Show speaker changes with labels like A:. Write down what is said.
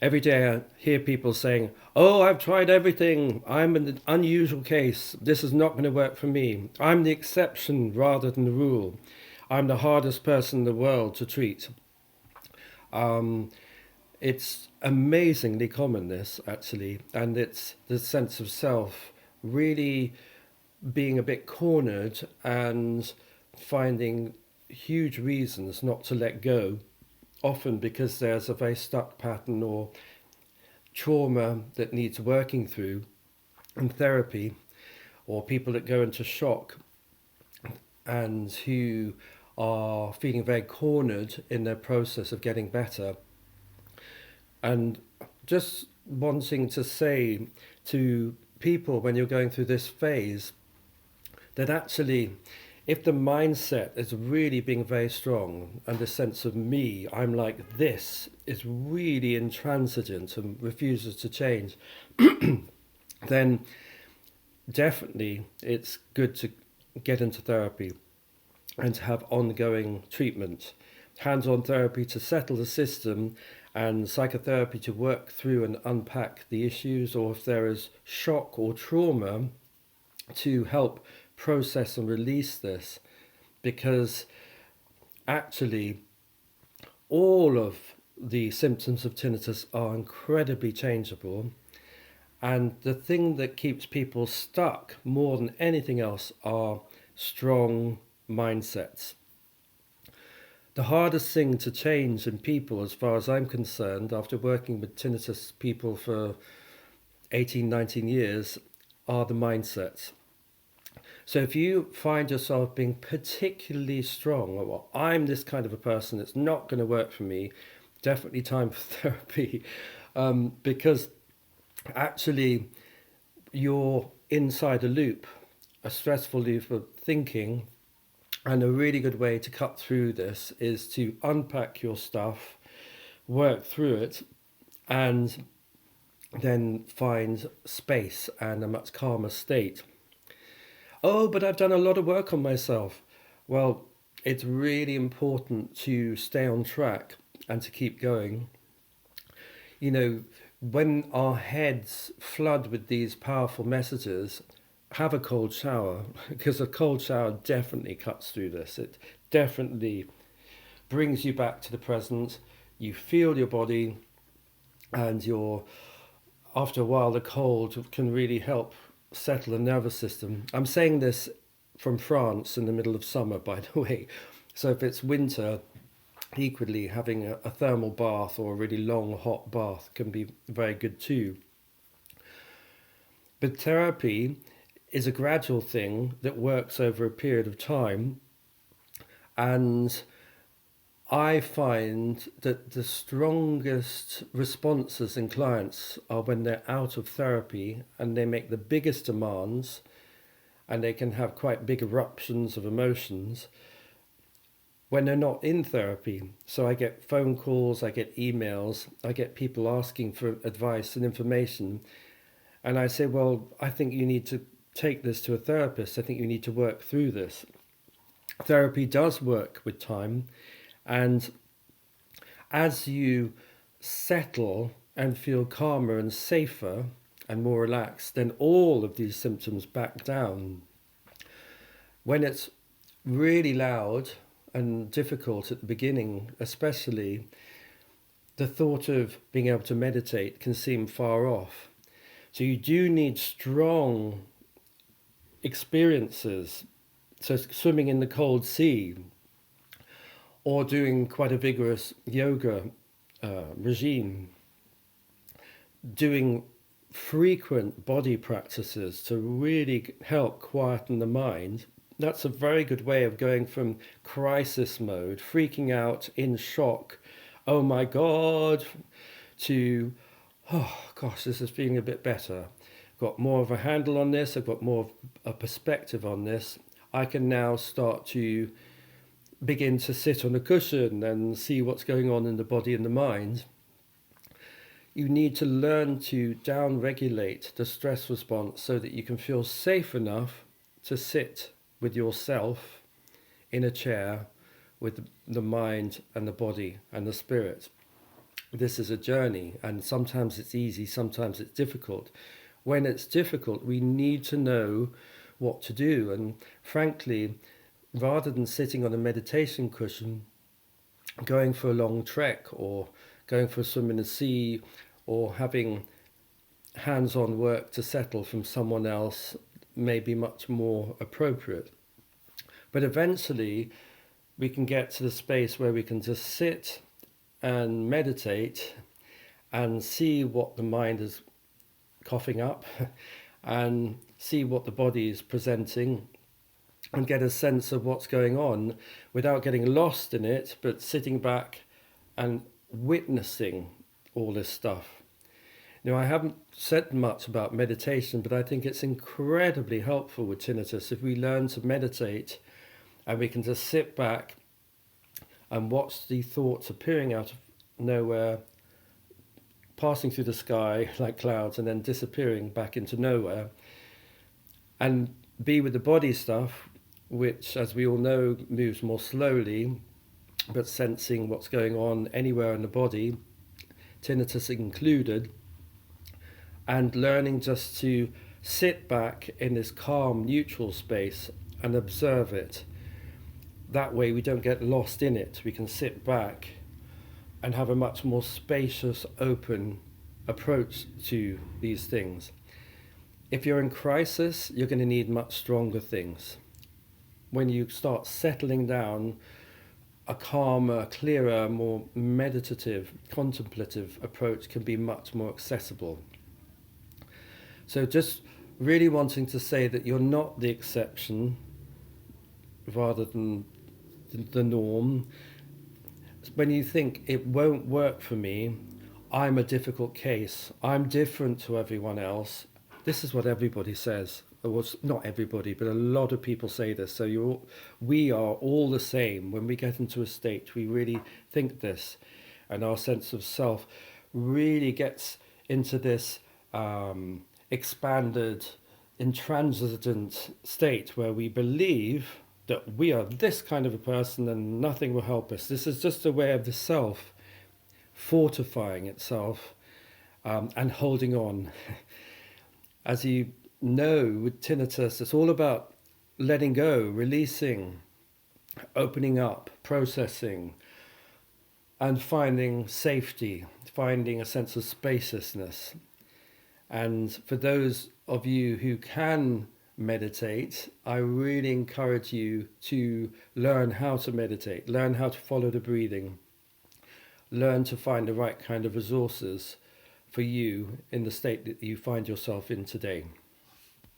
A: Every day I hear people saying, "Oh, I've tried everything. I'm an unusual case. This is not going to work for me. I'm the exception rather than the rule. I'm the hardest person in the world to treat." Um, it's amazingly common, this actually, and it's the sense of self really being a bit cornered and finding huge reasons not to let go, often because there's a very stuck pattern or trauma that needs working through in therapy, or people that go into shock and who are feeling very cornered in their process of getting better. And just wanting to say to people when you're going through this phase that actually, if the mindset is really being very strong and the sense of me, I'm like this, is really intransigent and refuses to change, then definitely it's good to get into therapy and to have ongoing treatment, hands-on therapy to settle the system, and psychotherapy to work through and unpack the issues, or if there is shock or trauma, to help process and release this. Because actually, all of the symptoms of tinnitus are incredibly changeable. And the thing that keeps people stuck more than anything else are strong mindsets. The hardest thing to change in people, as far as I'm concerned, after working with tinnitus people for 18, 19 years, are the mindsets. So if you find yourself being particularly strong, or well, I'm this kind of a person, it's not going to work for me, definitely time for therapy, because actually you're inside a loop, a stressful loop of thinking. And a really good way to cut through this is to unpack your stuff, work through it, and then find space and a much calmer state. Oh, but I've done a lot of work on myself. Well, it's really important to stay on track and to keep going. You know, when our heads flood with these powerful messages, have a cold shower because a cold shower definitely cuts through this. It definitely brings you back to the present. You feel your body, and after a while, the cold can really help settle the nervous system. I'm saying this from France in the middle of summer, by the way. So if it's winter, equally having a thermal bath or a really long hot bath can be very good too. But therapy is a gradual thing that works over a period of time, and I find that the strongest responses in clients are when they're out of therapy and they make the biggest demands, and they can have quite big eruptions of emotions when they're not in therapy. So I get phone calls, I get emails, I get people asking for advice and information. And I say, well, I think you need to take this to a therapist. I think you need to work through this. Therapy does work with time. And as you settle and feel calmer and safer and more relaxed, then all of these symptoms back down. When it's really loud and difficult at the beginning, especially, the thought of being able to meditate can seem far off. So you do need strong experiences. So swimming in the cold sea, or doing quite a vigorous yoga regime, doing frequent body practices to really help quieten the mind. That's a very good way of going from crisis mode, freaking out, in shock, oh my God, to, oh gosh, this is feeling a bit better. I've got more of a handle on this, I've got more of a perspective on this. I can now start to begin to sit on a cushion and see what's going on in the body and the mind. You need to learn to down regulate the stress response so that you can feel safe enough to sit with yourself in a chair with the mind and the body and the spirit. this is a journey, and sometimes it's easy, sometimes it's difficult. When it's difficult, we need to know what to do. And frankly, rather than sitting on a meditation cushion, going for a long trek or going for a swim in the sea or having hands-on work to settle from someone else may be much more appropriate. But eventually we can get to the space where we can just sit and meditate and see what the mind is coughing up and see what the body is presenting and get a sense of what's going on without getting lost in it, but sitting back and witnessing all this stuff. Now, I haven't said much about meditation, but I think it's incredibly helpful with tinnitus if we learn to meditate and we can just sit back and watch the thoughts appearing out of nowhere, passing through the sky like clouds and then disappearing back into nowhere, and be with the body stuff, which, as we all know, moves more slowly, but sensing what's going on anywhere in the body, tinnitus included, and learning just to sit back in this calm, neutral space and observe it. That way we don't get lost in it. We can sit back and have a much more spacious, open approach to these things. If you're in crisis, you're going to need much stronger things. When you start settling down, a calmer, clearer, more meditative, contemplative approach can be much more accessible. So just really wanting to say that you're not the exception rather than the norm. When you think it won't work for me, I'm a difficult case, I'm different to everyone else. This is what everybody says. Well, not everybody, but a lot of people say this. So we are all the same. When we get into a state, we really think this, and our sense of self really gets into this expanded, intransigent state where we believe that we are this kind of a person and nothing will help us. This is just a way of the self fortifying itself and holding on. As you know, with tinnitus, it's all about letting go, releasing, opening up, processing, and finding safety, finding a sense of spaciousness. And for those of you who can meditate, I really encourage you to learn how to meditate, learn how to follow the breathing, learn to find the right kind of resources for you in the state that you find yourself in today.